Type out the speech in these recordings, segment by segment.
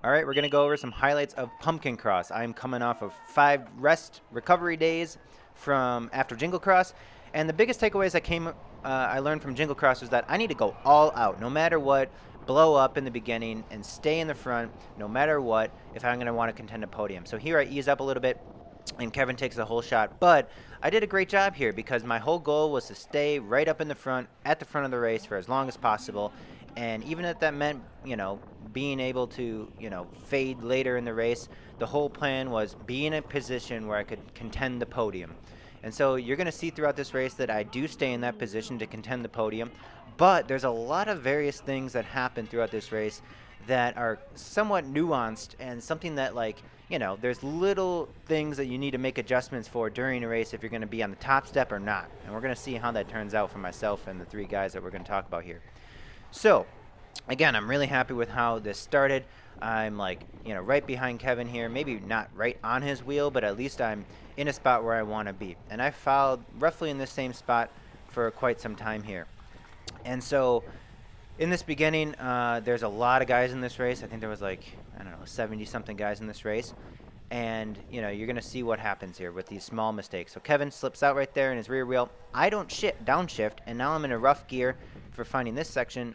All right, we're going to go over some highlights of Pumpkin Cross. I'm coming off of 5 rest recovery days from after Jingle Cross, and the biggest takeaways I learned from Jingle Cross was that I need to go all out, no matter what, blow up in the beginning and stay in the front, no matter what, if I'm going to want to contend a podium. So here I ease up a little bit, and Kevin takes the whole shot, but I did a great job here because my whole goal was to stay right up in the front, at the front of the race for as long as possible. And even if that meant, being able to, fade later in the race, the whole plan was be in a position where I could contend the podium. And so you're going to see throughout this race that I do stay in that position to contend the podium, but there's a lot of various things that happen throughout this race that are somewhat nuanced and something that, there's little things that you need to make adjustments for during a race if you're going to be on the top step or not. And we're going to see how that turns out for myself and the 3 guys that we're going to talk about here. So, again, I'm really happy with how this started. I'm right behind Kevin here, maybe not right on his wheel, but at least I'm in a spot where I want to be. And I followed roughly in the same spot for quite some time here. And so in this beginning, there's a lot of guys in this race. I think there was 70-something guys in this race. And, you're going to see what happens here with these small mistakes. So Kevin slips out right there in his rear wheel. I don't downshift, and now I'm in a rough gear for finding this section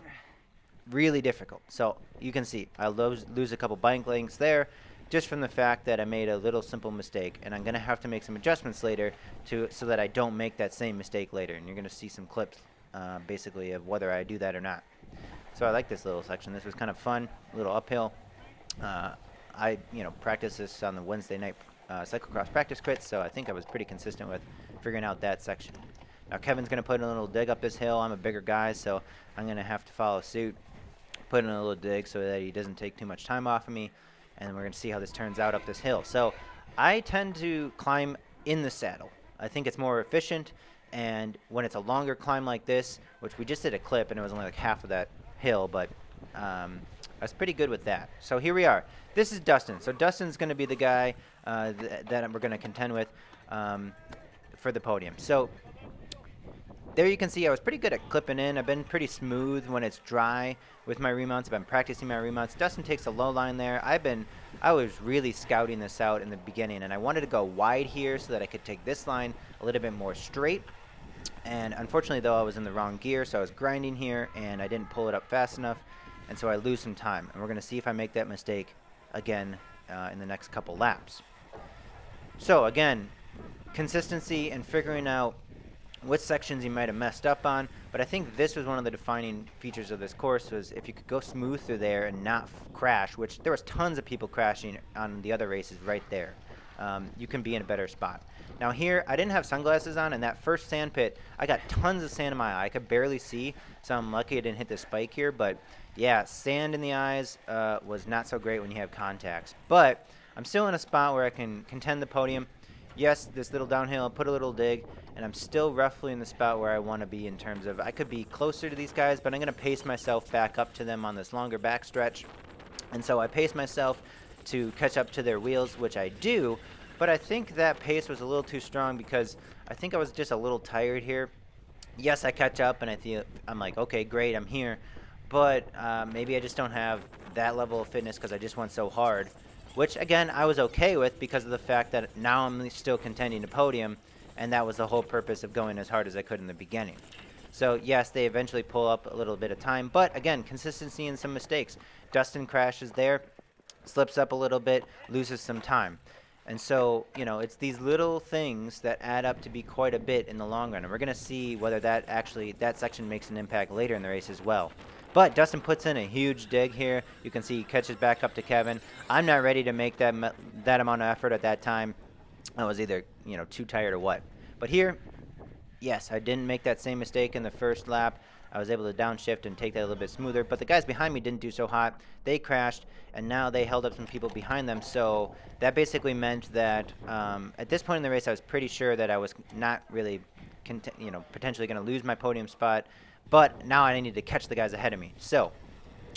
really difficult. So you can see I lose a couple bike lengths there just from the fact that I made a little simple mistake, and I'm going to have to make some adjustments later so that I don't make that same mistake later. And you're going to see some clips basically of whether I do that or not. So I like this little section. This was kind of fun, a little uphill. I practiced this on the Wednesday night cyclocross practice crits, so I think I was pretty consistent with figuring out that section. Now Kevin's going to put in a little dig up this hill. I'm a bigger guy, so I'm going to have to follow suit, put in a little dig so that he doesn't take too much time off of me, and we're going to see how this turns out up this hill. So I tend to climb in the saddle. I think it's more efficient, and when it's a longer climb like this, which we just did a clip and it was only half of that hill, but I was pretty good with that. So here we are. This is Dustin. So Dustin's going to be the guy that we're going to contend with for the podium. So there you can see I was pretty good at clipping in. I've been pretty smooth when it's dry with my remounts. I've been practicing my remounts. Dustin takes a low line there. I was really scouting this out in the beginning, and I wanted to go wide here so that I could take this line a little bit more straight. And unfortunately, though, I was in the wrong gear, so I was grinding here, and I didn't pull it up fast enough, and so I lose some time. And we're going to see if I make that mistake again in the next couple laps. So again, consistency and figuring out what sections you might have messed up on, but I think this was one of the defining features of this course was if you could go smooth through there and not crash, which there was tons of people crashing on the other races right there. You can be in a better spot. Now here, I didn't have sunglasses on, and that first sand pit, I got tons of sand in my eye. I could barely see, so I'm lucky I didn't hit the spike here, but yeah, sand in the eyes was not so great when you have contacts. But I'm still in a spot where I can contend the podium. Yes, this little downhill, put a little dig, and I'm still roughly in the spot where I want to be in terms of I could be closer to these guys, but I'm going to pace myself back up to them on this longer back stretch. And so I pace myself to catch up to their wheels, which I do, but I think that pace was a little too strong because I think I was just a little tired here. Yes, I catch up, and I'm like, okay, great, I'm here, but maybe I just don't have that level of fitness because I just went so hard. Which, again, I was okay with because of the fact that now I'm still contending the podium, and that was the whole purpose of going as hard as I could in the beginning. So, yes, they eventually pull up a little bit of time, but, again, consistency and some mistakes. Dustin crashes there, slips up a little bit, loses some time. And so, it's these little things that add up to be quite a bit in the long run, and we're going to see whether that section makes an impact later in the race as well. But Dustin puts in a huge dig here. You can see he catches back up to Kevin. I'm not ready to make that amount of effort at that time. I was either, too tired or what. But here, yes, I didn't make that same mistake in the first lap. I was able to downshift and take that a little bit smoother. But the guys behind me didn't do so hot. They crashed, and now they held up some people behind them. So that basically meant that at this point in the race, I was pretty sure that I was not really, potentially going to lose my podium spot. But now I need to catch the guys ahead of me. So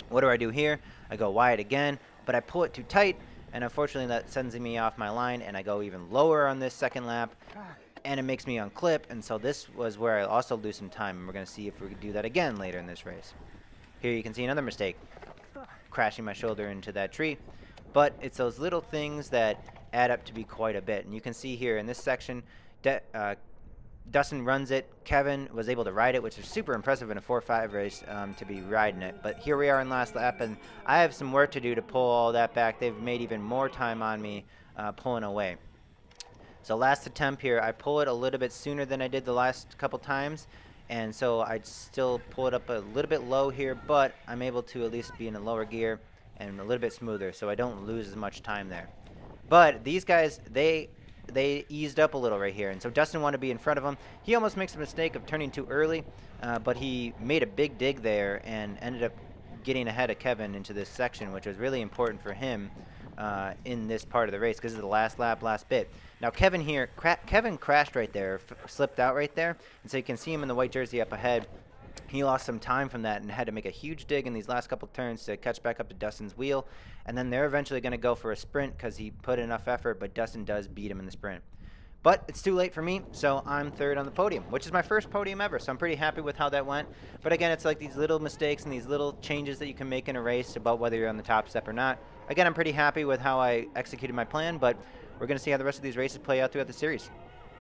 what do I do here? I go wide again, but I pull it too tight, and unfortunately that sends me off my line, and I go even lower on this second lap, and it makes me unclip, and so this was where I also lose some time, and we're going to see if we can do that again later in this race. Here you can see another mistake. crashing my shoulder into that tree. But it's those little things that add up to be quite a bit. And you can see here in this section, Dustin runs it. Kevin was able to ride it, which is super impressive in a 4-5 race to be riding it. But here we are in last lap, and I have some work to do to pull all that back. They've made even more time on me pulling away. So last attempt here, I pull it a little bit sooner than I did the last couple times. And so I'd still pull it up a little bit low here, but I'm able to at least be in a lower gear and a little bit smoother, so I don't lose as much time there. But these guys, they eased up a little right here, and so Dustin wanted to be in front of him. He almost makes a mistake of turning too early, but he made a big dig there and ended up getting ahead of Kevin into this section, which was really important for him in this part of the race because it's the last lap, last bit. Now Kevin here, Kevin crashed right there, slipped out right there, and so you can see him in the white jersey up ahead. He lost some time from that and had to make a huge dig in these last couple turns to catch back up to Dustin's wheel. And then they're eventually going to go for a sprint because he put enough effort, but Dustin does beat him in the sprint. But it's too late for me, so I'm third on the podium, which is my first podium ever, so I'm pretty happy with how that went. But again, it's like these little mistakes and these little changes that you can make in a race about whether you're on the top step or not. Again, I'm pretty happy with how I executed my plan, but we're going to see how the rest of these races play out throughout the series.